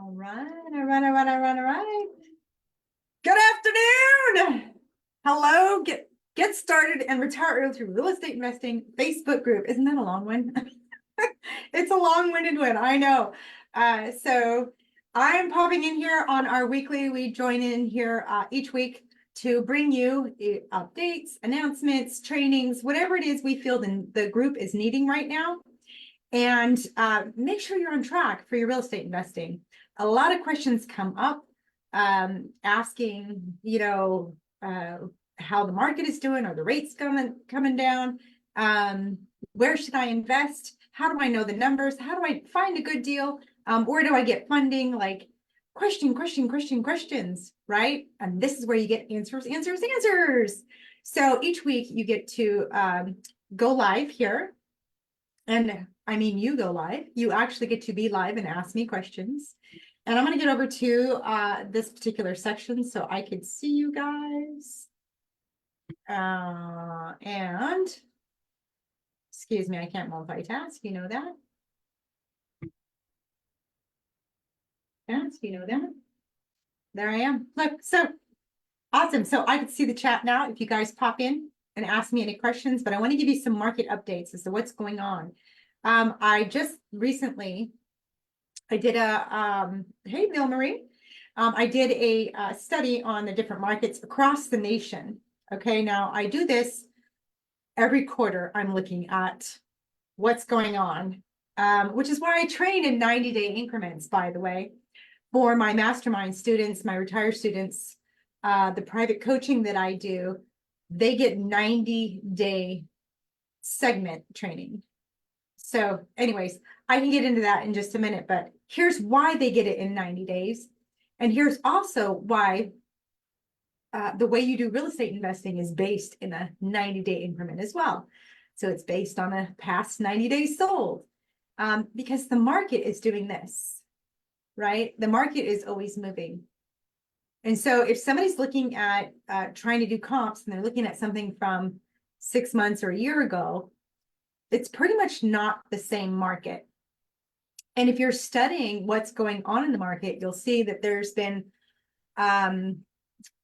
All right. Good afternoon. Hello. Get started and retire early through real estate investing Facebook group. Isn't that a long one? It's a long-winded one, I know. So I'm popping in here on our weekly. We join in here each week to bring you updates, announcements, trainings, whatever it is we feel the group is needing right now. And make sure you're on track for your real estate investing. A lot of questions come up asking, how the market is doing, or the rates coming down. Where should I invest? How do I know the numbers? How do I find a good deal? Where do I get funding? Like questions, right? And this is where you get answers. So each week you get to go live here. And I mean, you go live, you actually get to be live and ask me questions. And I'm going to get over to this particular section so I could see you guys. And excuse me, I can't multitask. You know that? Yes, you know that. There I am. Look, so awesome. So I can see the chat now if you guys pop in and ask me any questions, but I want to give you some market updates as to what's going on. I just recently, I did hey, Bill Marie. I did a study on the different markets across the nation. Okay, now I do this every quarter. I'm looking at what's going on, which is why I train in 90-day increments, by the way, for my mastermind students, my retired students, the private coaching that I do, they get 90-day segment training. So anyways, I can get into that in just a minute, but here's why they get it in 90 days. And here's also why the way you do real estate investing is based in a 90-day increment as well. So it's based on a past 90 days sold, because the market is doing this, right? The market is always moving. And so if somebody's looking at trying to do comps and they're looking at something from 6 months or a year ago, it's pretty much not the same market. And if you're studying what's going on in the market, you'll see that there's been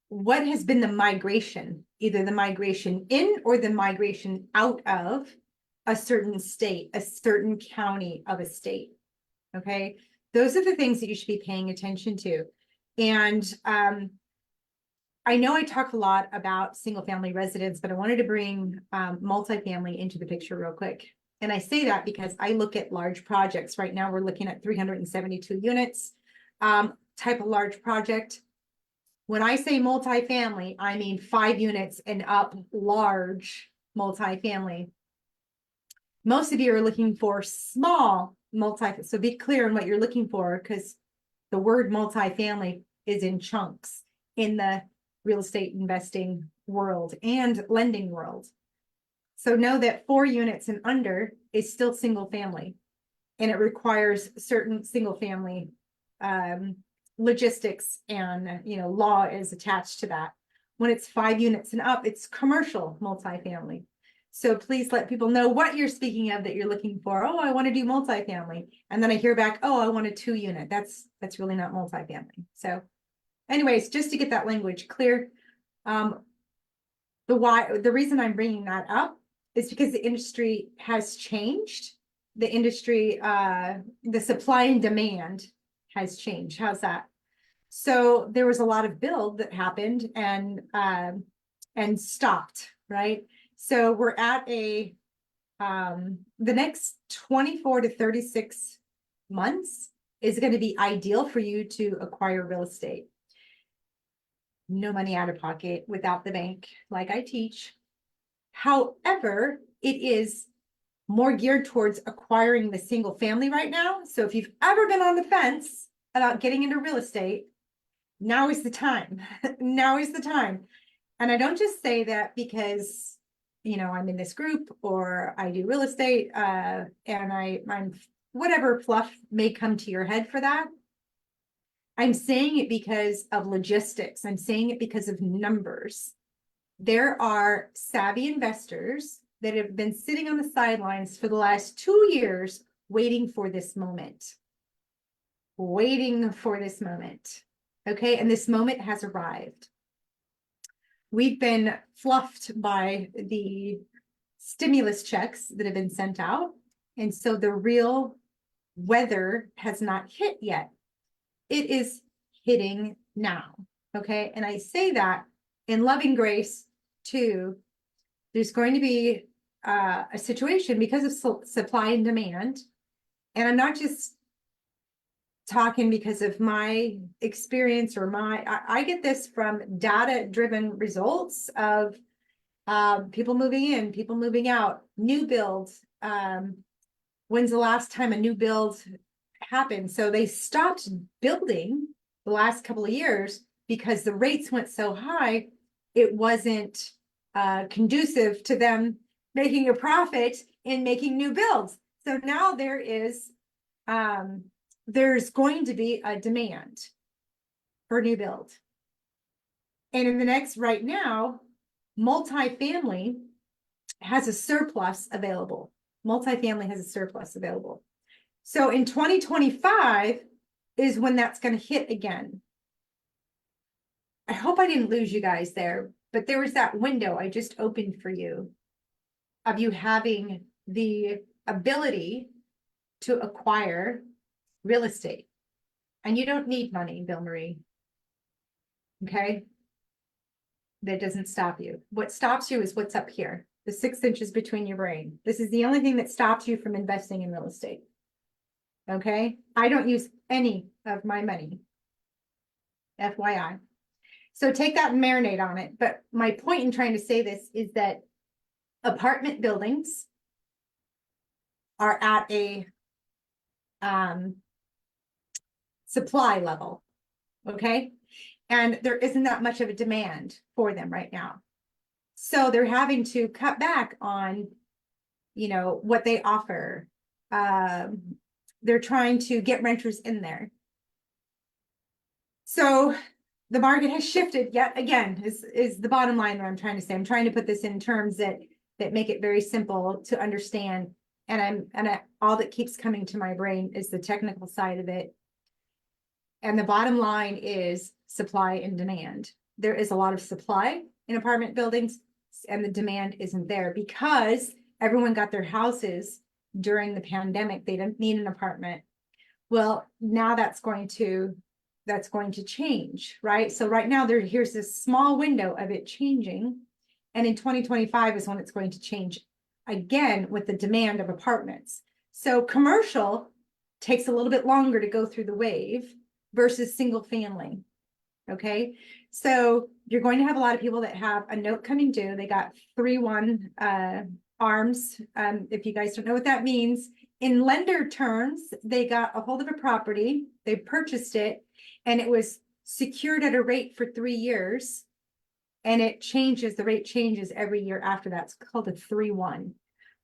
what has been the migration, either the migration in or the migration out of a certain state, a certain county of a state. Okay, those are the things that you should be paying attention to. And I know I talk a lot about single family residence, but I wanted to bring multifamily into the picture real quick. And I say that because I look at large projects. Right now, we're looking at 372 units type of large project. When I say multifamily, I mean 5 units and up, large multifamily. Most of you are looking for small so be clear on what you're looking for, because the word multifamily is in chunks in the real estate investing world and lending world. So know that 4 units and under is still single family, and it requires certain single family logistics, and law is attached to that. When it's 5 units and up, it's commercial multifamily. So please let people know what you're speaking of that you're looking for. Oh, I want to do multifamily. And then I hear back, oh, I want a 2 unit. That's really not multifamily. So anyways, just to get that language clear, the reason I'm bringing that up is because the industry has changed. The industry, the supply and demand has changed. How's that? So there was a lot of build that happened and stopped, right? So we're at the next 24 to 36 months is going to be ideal for you to acquire real estate. No money out of pocket, without the bank, like I teach. However, it is more geared towards acquiring the single family right now. So if you've ever been on the fence about getting into real estate, now is the time. Now is the time. And I don't just say that because, I'm in this group or I do real estate and I'm whatever fluff may come to your head for that. I'm saying it because of logistics. I'm saying it because of numbers. There are savvy investors that have been sitting on the sidelines for the last 2 years waiting for this moment. waiting for this moment. Okay, and this moment has arrived. We've been fluffed by the stimulus checks that have been sent out. And so the real weather has not hit yet. It is hitting now. Okay. And I say that in loving grace too. There's going to be a situation because of supply and demand. And I'm not just talking because of my experience or I get this from data driven results of people moving in, people moving out, new builds. When's the last time a new build happened? So they stopped building the last couple of years because the rates went so high, it wasn't conducive to them making a profit in making new builds. So now there's going to be a demand for new build. And in the next, right now, multifamily has a surplus available. Multifamily has a surplus available. So in 2025 is when that's going to hit again. I hope I didn't lose you guys there, but there was that window I just opened for you of you having the ability to acquire real estate. And you don't need money, Bill Marie. Okay? That doesn't stop you. What stops you is what's up here, the 6 inches between your brain. This is the only thing that stops you from investing in real estate. Okay? I don't use any of my money. FYI. So take that and marinate on it. But my point in trying to say this is that apartment buildings are at a supply level. Okay? And there isn't that much of a demand for them right now. So they're having to cut back on, what they offer. They're trying to get renters in there. So the market has shifted yet again, is the bottom line that I'm trying to say. I'm trying to put this in terms that make it very simple to understand. And all that keeps coming to my brain is the technical side of it. And the bottom line is supply and demand. There is a lot of supply in apartment buildings, and the demand isn't there because everyone got their houses during the pandemic. They didn't need an apartment. Well, now that's going to change, right? So right now here's this small window of it changing. And in 2025 is when it's going to change again with the demand of apartments. So commercial takes a little bit longer to go through the wave versus single family. Okay. So you're going to have a lot of people that have a note coming due. They got 3-1 arms. If you guys don't know what that means, in lender terms, they got a hold of a property, they purchased it, and it was secured at a rate for 3 years. And the rate changes every year after that. It's called a 3-1.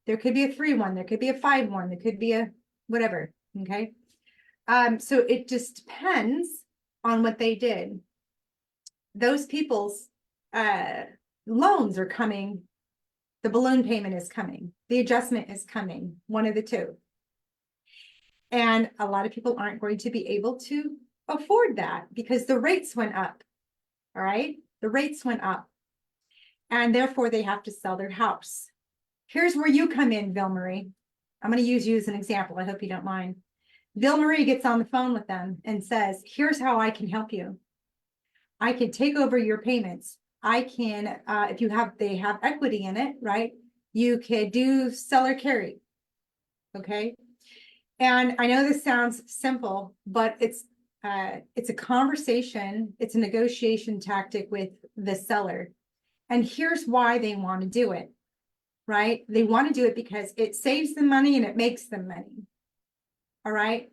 There could be a 3-1, there could be a 5-1, there could be a whatever. Okay. So it just depends on what they did. Those people's loans are coming. The balloon payment is coming. The adjustment is coming. One of the two. And a lot of people aren't going to be able to afford that because the rates went up. All right. The rates went up. And therefore they have to sell their house. Here's where you come in, Bill Marie. I'm going to use you as an example. I hope you don't mind. Bill Marie gets on the phone with them and says, here's how I can help you. I can take over your payments. I can, if they have equity in it, right? You could do seller carry. Okay. And I know this sounds simple, but it's a conversation. It's a negotiation tactic with the seller. And here's why they want to do it, right? They want to do it because it saves them money and it makes them money. All right.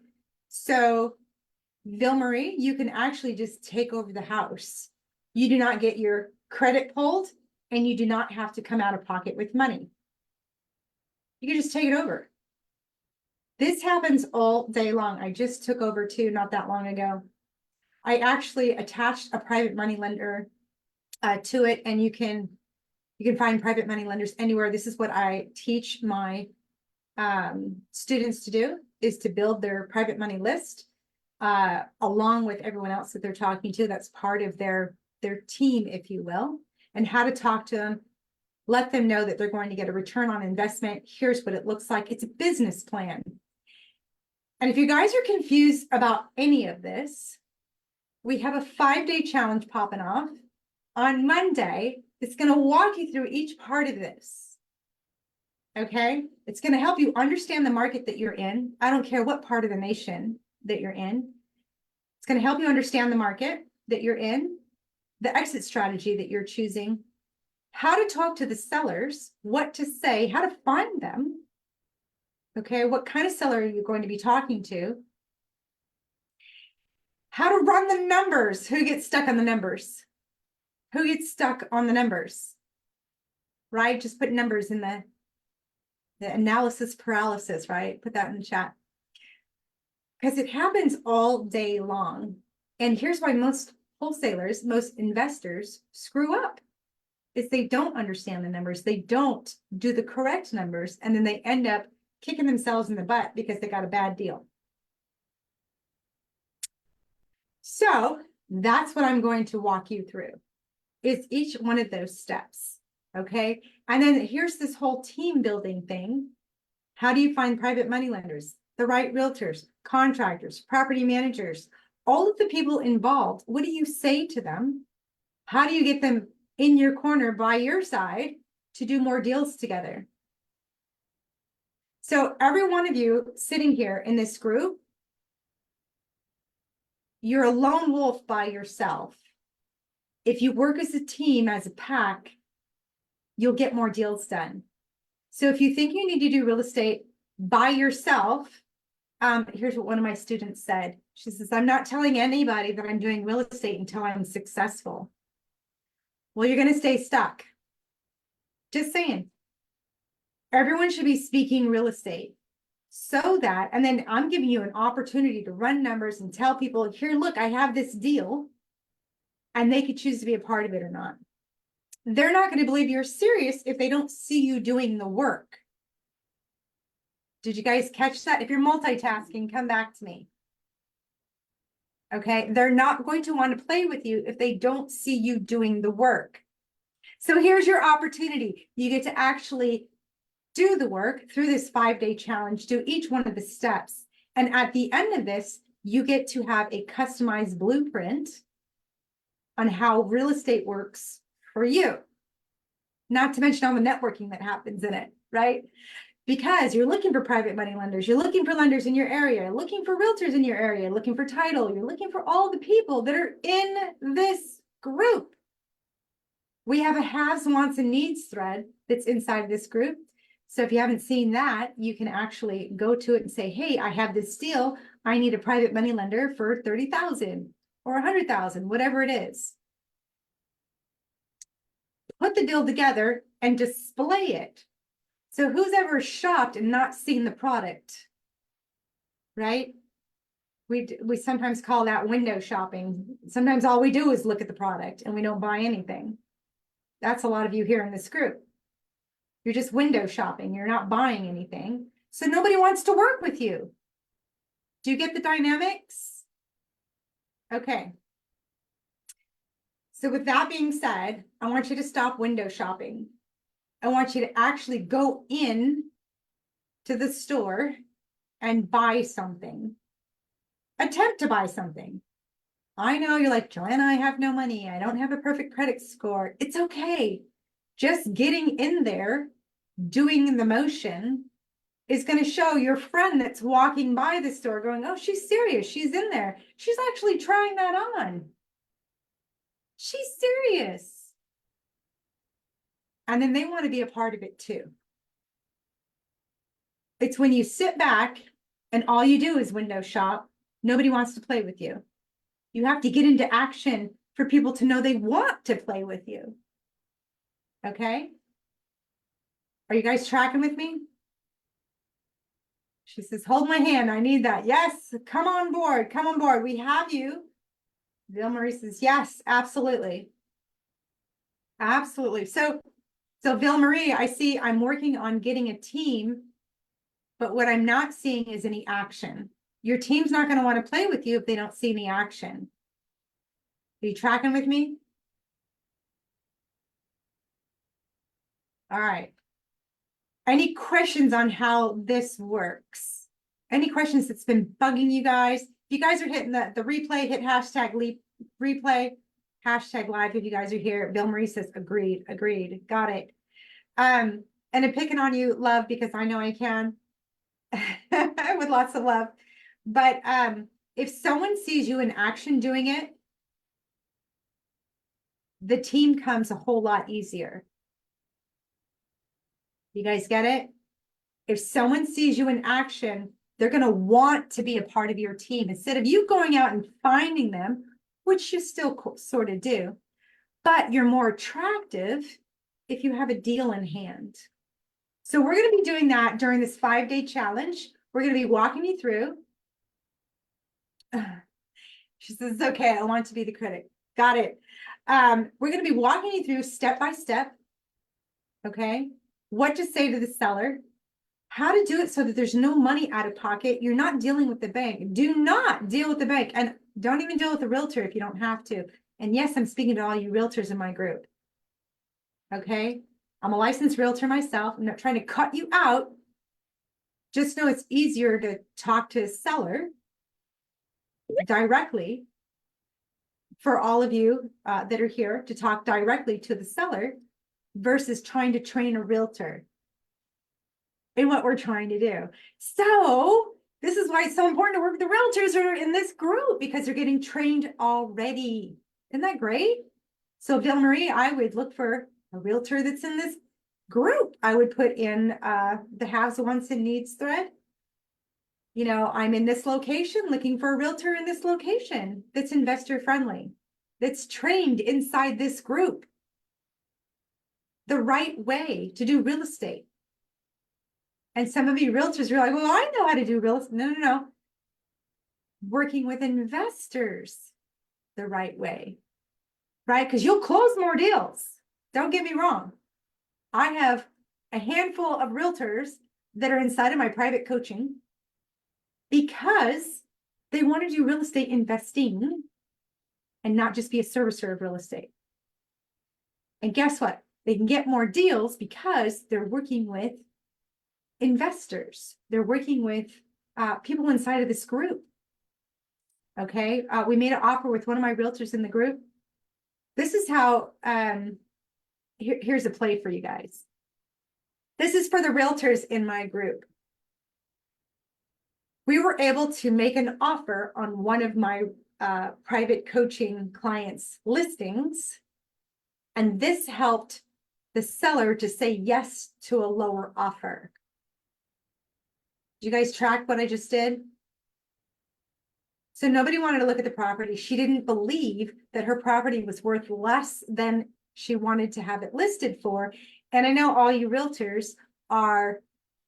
So Bill Marie, you can actually just take over the house. You do not get your credit pulled and you do not have to come out of pocket with money. You can just take it over. This happens all day long. I just took over too, not that long ago. I actually attached a private money lender to it, and you can find private money lenders anywhere. This is what I teach my students to do, is to build their private money list. along with everyone else that they're talking to. That's part of their team, if you will, and how to talk to them. Let them know that they're going to get a return on investment. Here's what it looks like. It's a business plan. And if you guys are confused about any of this, we have a 5-day challenge popping off on Monday. It's going to walk you through each part of this. Okay? It's going to help you understand the market that you're in. I don't care what part of the nation that you're in. It's going to help you understand the market that you're in, the exit strategy that you're choosing, how to talk to the sellers, what to say, how to find them. Okay, what kind of seller are you going to be talking to? How to run the numbers. Who gets stuck on the numbers? Who gets stuck on the numbers? Right? Just put numbers in the analysis paralysis, right? Put that in the chat. Because it happens all day long. And here's why most wholesalers, most investors screw up. Is they don't understand the numbers. They don't do the correct numbers. And then they end up kicking themselves in the butt because they got a bad deal. So that's what I'm going to walk you through, is each one of those steps. Okay. And then here's this whole team building thing. How do you find private money lenders, the right realtors, contractors, property managers, all of the people involved? What do you say to them? How do you get them in your corner by your side to do more deals together? So every one of you sitting here in this group, you're a lone wolf by yourself. If you work as a team, as a pack, you'll get more deals done. So if you think you need to do real estate by yourself, here's what one of my students said. She says, I'm not telling anybody that I'm doing real estate until I'm successful. Well, you're going to stay stuck. Just saying. Everyone should be speaking real estate so that, and then I'm giving you an opportunity to run numbers and tell people, here, look, I have this deal, and they could choose to be a part of it or not. They're not going to believe you're serious if they don't see you doing the work. Did you guys catch that? If you're multitasking, come back to me. Okay, they're not going to want to play with you if they don't see you doing the work. So here's your opportunity. You get to actually do the work through this 5-day challenge, do each one of the steps. And at the end of this, you get to have a customized blueprint on how real estate works for you. Not to mention all the networking that happens in it, right? Because you're looking for private money lenders, you're looking for lenders in your area, you're looking for realtors in your area, looking for title, you're looking for all the people that are in this group. We have a haves, wants, and needs thread that's inside this group. So if you haven't seen that, you can actually go to it and say, hey, I have this deal. I need a private money lender for 30,000 or 100,000, whatever it is. Put the deal together and display it. So who's ever shopped and not seen the product, right? We sometimes call that window shopping. Sometimes all we do is look at the product and we don't buy anything. That's a lot of you here in this group. You're just window shopping. You're not buying anything. So nobody wants to work with you. Do you get the dynamics? Okay. So with that being said, I want you to stop window shopping. I want you to actually go in to the store and buy something. Attempt to buy something. I know you're like, Joanna, I have no money. I don't have a perfect credit score. It's okay. Just getting in there, doing the motion is going to show your friend that's walking by the store going, oh, she's serious. She's in there. She's actually trying that on. She's serious. And then they want to be a part of it too. It's when you sit back and all you do is window shop, nobody wants to play with you. You have to get into action for people to know they want to play with you. Okay? Are you guys tracking with me? She says, hold my hand. I need that. Yes, come on board. Come on board. We have you. Ville Marie says, yes, absolutely. Absolutely. So Ville Marie, I see I'm working on getting a team, but what I'm not seeing is any action. Your team's not going to want to play with you if they don't see any action. Are you tracking with me? All right. Any questions on how this works? Any questions that's been bugging you guys? If you guys are hitting the replay, hit hashtag replay, hashtag live if you guys are here. Bill Marie says agreed, got it. And I'm picking on you, love, because I know I can. With lots of love. But if someone sees you in action doing it, the team comes a whole lot easier. You guys get it? If someone sees you in action, they're going to want to be a part of your team instead of you going out and finding them, which you still sort of do, but you're more attractive if you have a deal in hand. So we're going to be doing that during this 5-day challenge. We're going to be walking you through. She says, it's okay. I want to be the critic. Got it. We're going to be walking you through step by step. Okay. What to say to the seller, how to do it so that there's no money out of pocket. You're not dealing with the bank. Do not deal with the bank, and don't even deal with the realtor if you don't have to. And yes, I'm speaking to all you realtors in my group. Okay. I'm a licensed realtor myself. I'm not trying to cut you out. Just know it's easier to talk to a seller directly for all of you that are here to talk directly to the seller versus trying to train a realtor in what we're trying to do. So this is why it's so important to work with the realtors who are in this group, because they're getting trained already. Isn't that great? So Bill Marie, I would look for a realtor that's in this group. I would put in the haves, wants, and needs thread. You know, I'm in this location looking for a realtor in this location that's investor friendly, that's trained inside this group the right way to do real estate. And some of you realtors are like, well, I know how to do real estate. No. Working with investors the right way, right? Because you'll close more deals. Don't get me wrong. I have a handful of realtors that are inside of my private coaching because they want to do real estate investing and not just be a servicer of real estate. And guess what? They can get more deals because they're working with investors. They're working with people inside of this group. Okay. We made an offer with one of my realtors in the group. This is how, here's a play for you guys. This is for the realtors in my group. We were able to make an offer on one of my private coaching clients' listings. And this helped the seller to say yes to a lower offer. Did you guys track what I just did? So nobody wanted to look at the property. She didn't believe that her property was worth less than she wanted to have it listed for. And I know all you realtors are,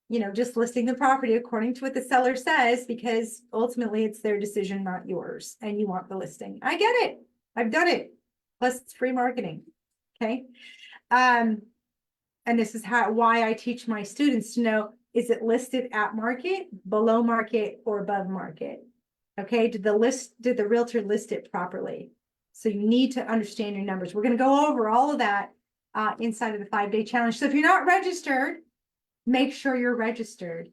you know, just listing the property according to what the seller says, because ultimately it's their decision, not yours. And you want the listing. I get it. I've done it. Plus it's free marketing. Okay. And this is why I teach my students to know, is it listed at market, below market, or above market? Okay. Did the realtor list it properly? So you need to understand your numbers. We're going to go over all of that inside of the 5-day challenge. So if you're not registered, make sure you're registered.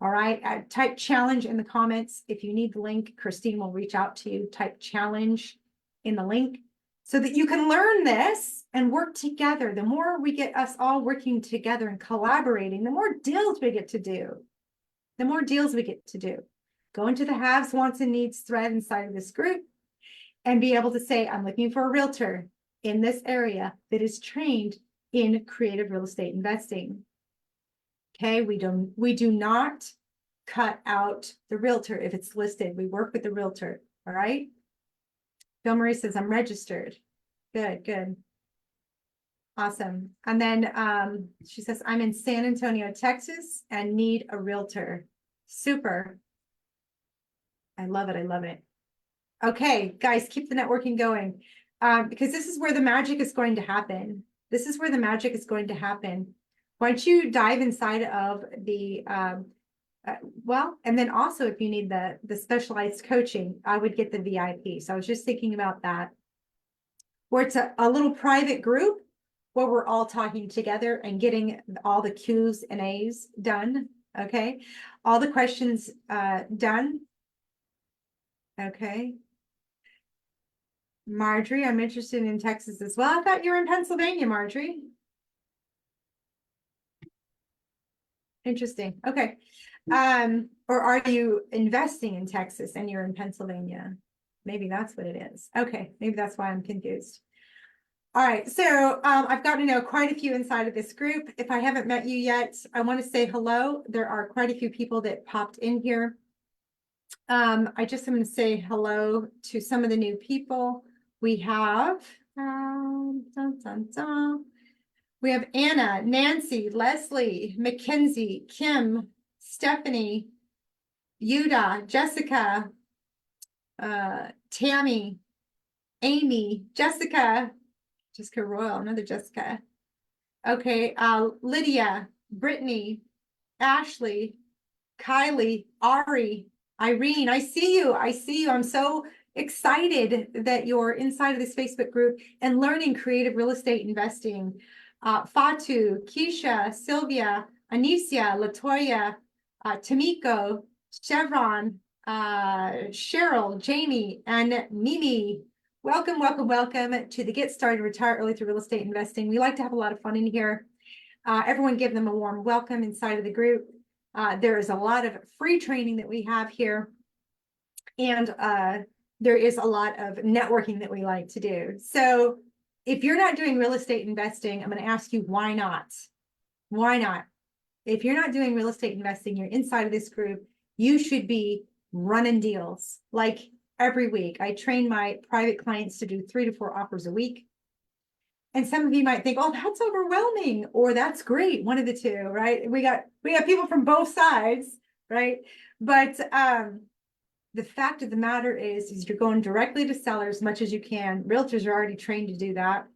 All right. Type challenge in the comments. If you need the link, Christine will reach out to you. Type challenge in the link so that you can learn this and work together. The more we get us all working together and collaborating, the more deals we get to do. The more deals we get to do. Go into the haves, wants, and needs thread inside of this group and be able to say, I'm looking for a realtor in this area that is trained in creative real estate investing. Okay, we do not cut out the realtor if it's listed. We work with the realtor. All right. Bill Marie says, I'm registered. Good. Awesome. And then she says, I'm in San Antonio, Texas, and need a realtor. Super. I love it. Okay, guys, keep the networking going. Because this is where the magic is going to happen. Why don't you dive inside of the Well, and then also if you need the specialized coaching, I would get the VIP. So I was just thinking about that. Where it's a little private group where we're all talking together and getting all the Q's and A's done. Okay. All the questions done. Okay. Marjorie, I'm interested in Texas as well. I thought you were in Pennsylvania, Marjorie. Interesting. Okay. Or are you investing in Texas and you're in Pennsylvania? Maybe that's what it is. Okay, maybe that's why I'm confused. All right, so I've gotten to know quite a few inside of this group. If I haven't met you yet, I want to say hello. There are quite a few people that popped in here. I just am going to say hello to some of the new people. We have we have Anna, Nancy, Leslie, Mackenzie, Kim, Stephanie, Yuda, Jessica, Tammy, Amy, Jessica Royal, another Jessica. Okay, Lydia, Brittany, Ashley, Kylie, Ari, Irene, I see you. I see you. I'm so excited that you're inside of this Facebook group and learning creative real estate investing. Fatu, Keisha, Sylvia, Anicia, Latoya, Tamiko, Chevron, Cheryl, Jamie, and Mimi. Welcome, welcome, welcome to the Get Started Retire Early Through Real Estate Investing. We like to have a lot of fun in here. Everyone give them a warm welcome inside of the group. There is a lot of free training that we have here. And there is a lot of networking that we like to do. So if you're not doing real estate investing, I'm going to ask you, why not? Why not? If you're not doing real estate investing, you're inside of this group, you should be running deals. Like every week, I train my private clients to do 3 to 4 offers a week. And some of you might think, oh, that's overwhelming, or that's great. One of the two, right? We got people from both sides, right? But the fact of the matter is you're going directly to sellers as much as you can. Realtors are already trained to do that.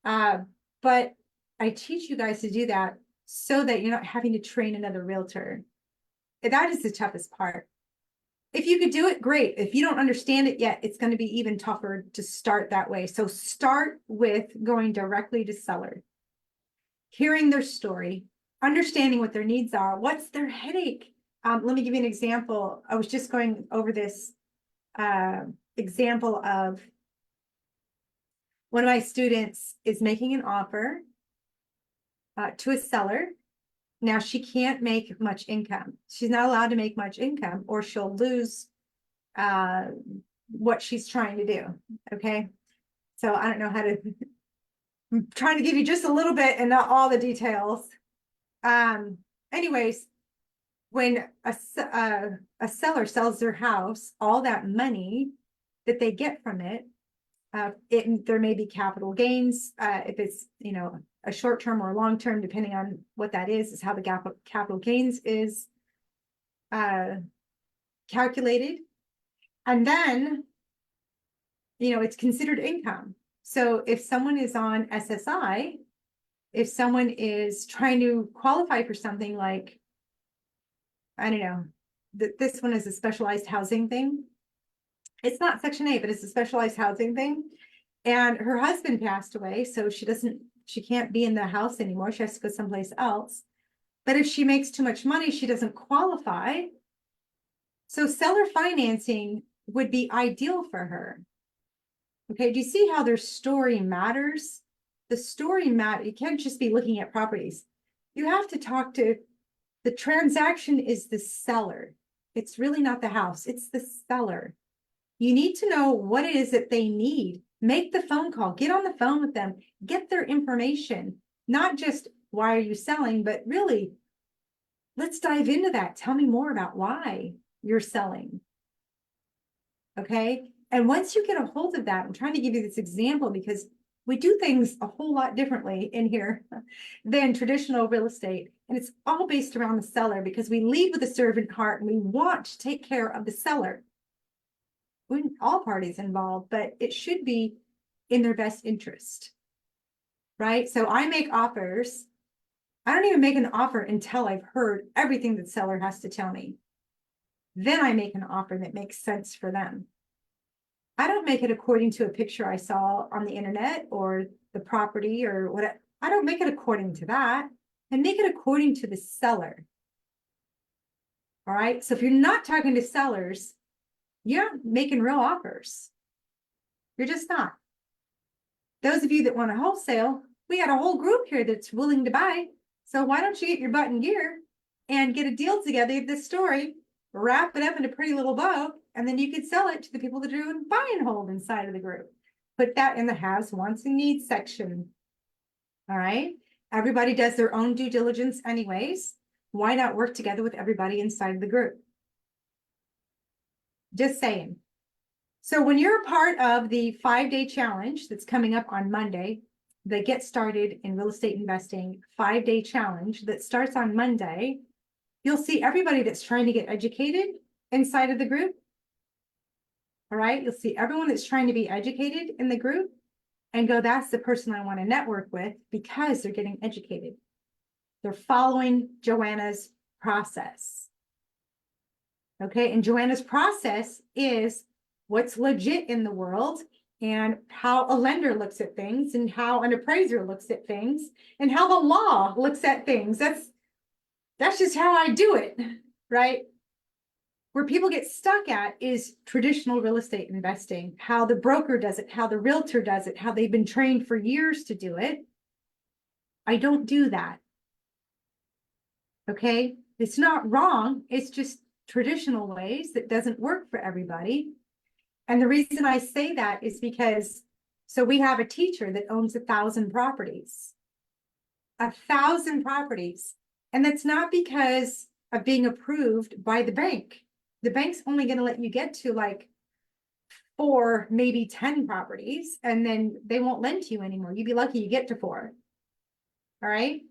But I teach you guys to do that so that you're not having to train another realtor. That is the toughest part. If you could do it, great. If you don't understand it yet, it's going to be even tougher to start that way. So start with going directly to seller, hearing their story, understanding what their needs are, what's their headache. Let me give you an example. I was just going over this example of one of my students is making an offer to a seller. Now she can't make much income. She's not allowed to make much income or she'll lose what she's trying to do. Okay. So I don't know how to, I'm trying to give you just a little bit and not all the details. Anyways, when a seller sells their house, all that money that they get from it, there may be capital gains. If it's, a short term or long term, depending on what that is how the capital gains is calculated. And then, it's considered income. So if someone is on SSI, if someone is trying to qualify for something like, I don't know, this one is a specialized housing thing. It's not Section 8, but it's a specialized housing thing. And her husband passed away, so she can't be in the house anymore. She has to go someplace else. But if she makes too much money, she doesn't qualify. So seller financing would be ideal for her. Okay, do you see how their story matters? The story matters. You can't just be looking at properties. You have to talk to, the transaction is the seller. It's really not the house, it's the seller. You need to know what it is that they need. Make the phone call, get on the phone with them, get their information, not just why are you selling, but really, let's dive into that. Tell me more about why you're selling. Okay. And once you get a hold of that, I'm trying to give you this example because we do things a whole lot differently in here than traditional real estate. And it's all based around the seller because we lead with a servant heart and we want to take care of the seller. All parties involved, but it should be in their best interest, right? So I make offers I don't even make an offer until I've heard everything the seller has to tell me. Then I make an offer that makes sense for them. I don't make it according to a picture I saw on the internet or the property or what. I don't make it according to that. I make it according to the seller. All right. So if you're not talking to sellers, you're not making real offers. You're just not. Those of you that want to wholesale, we got a whole group here that's willing to buy. So why don't you get your butt in gear and get a deal together of this story, wrap it up in a pretty little bow, and then you could sell it to the people that are doing buy and hold inside of the group. Put that in the haves, wants, and needs section. All right. Everybody does their own due diligence anyways. Why not work together with everybody inside of the group? Just saying. So when you're a part of the 5-day challenge that's coming up on Monday, the Get Started in Real Estate Investing 5-day challenge that starts on Monday, you'll see everybody that's trying to get educated inside of the group. All right. You'll see everyone that's trying to be educated in the group and go, that's the person I want to network with because they're getting educated. They're following Joanna's process. Okay. And Joanna's process is what's legit in the world and how a lender looks at things and how an appraiser looks at things and how the law looks at things. That's just how I do it, right? Where people get stuck at is traditional real estate investing, how the broker does it, how the realtor does it, how they've been trained for years to do it. I don't do that. Okay. It's not wrong. It's just traditional ways that doesn't work for everybody. And the reason I say that is because, so we have a teacher that owns 1,000 properties, 1,000 properties. And that's not because of being approved by the bank. The bank's only going to let you get to like 4, maybe 10 properties, and then they won't lend to you anymore. You'd be lucky you get to 4. All right.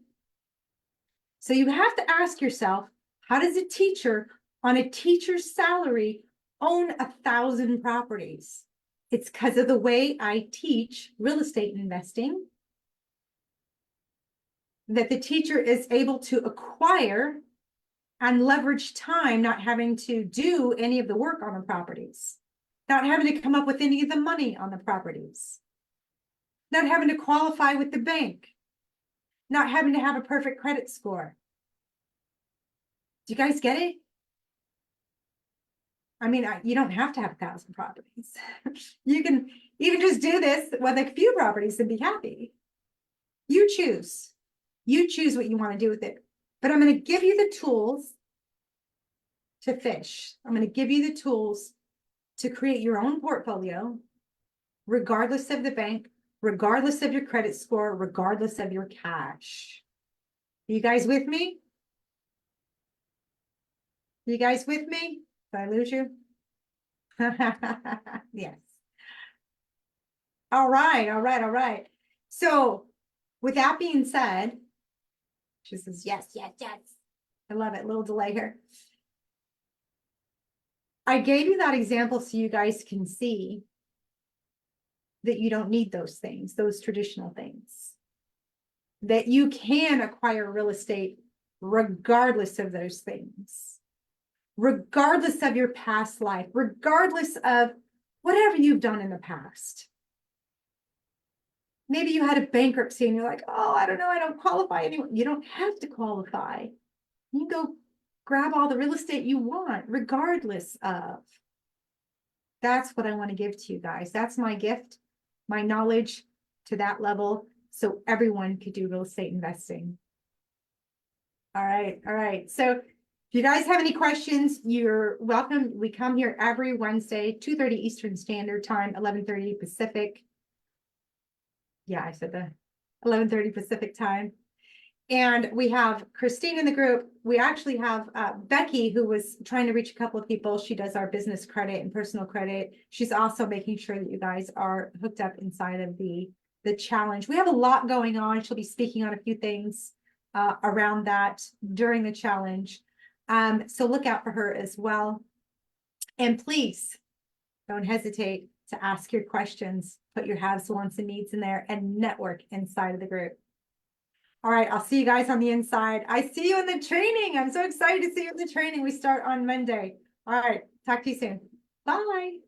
So you have to ask yourself, how does a teacher on a teacher's salary own 1,000 properties? It's because of the way I teach real estate investing that the teacher is able to acquire and leverage time, not having to do any of the work on the properties, not having to come up with any of the money on the properties, not having to qualify with the bank, not having to have a perfect credit score. Do you guys get it? I mean, you don't have to have 1,000 properties. You can just do this with a few properties and be happy. You choose. You choose what you want to do with it. But I'm going to give you the tools to fish. I'm going to give you the tools to create your own portfolio, regardless of the bank, regardless of your credit score, regardless of your cash. Are you guys with me? You guys with me? Did I lose you? Yes. All right, all right, all right. So with that being said, she says, yes, yes, yes. I love it. Little delay here. I gave you that example so you guys can see that you don't need those things, those traditional things. That you can acquire real estate regardless of those things. Regardless of your past life, regardless of whatever you've done in the past. Maybe you had a bankruptcy and you're like, oh, I don't know, I don't qualify anymore. You don't have to qualify. You can go grab all the real estate you want, regardless of. That's what I want to give to you guys. That's my gift, my knowledge to that level, so everyone could do real estate investing. All right, all right. So if you guys have any questions, you're welcome. We come here every Wednesday, 2:30 Eastern Standard Time, 11:30 Pacific. Yeah, I said the 11:30 Pacific time. And we have Christine in the group. We actually have Becky, who was trying to reach a couple of people. She does our business credit and personal credit. She's also making sure that you guys are hooked up inside of the challenge. We have a lot going on. She'll be speaking on a few things around that during the challenge. So look out for her as well. And please don't hesitate to ask your questions, put your haves, wants, and needs in there, and network inside of the group. All right, I'll see you guys on the inside. I see you in the training. I'm so excited to see you in the training. We start on Monday. All right, talk to you soon. Bye.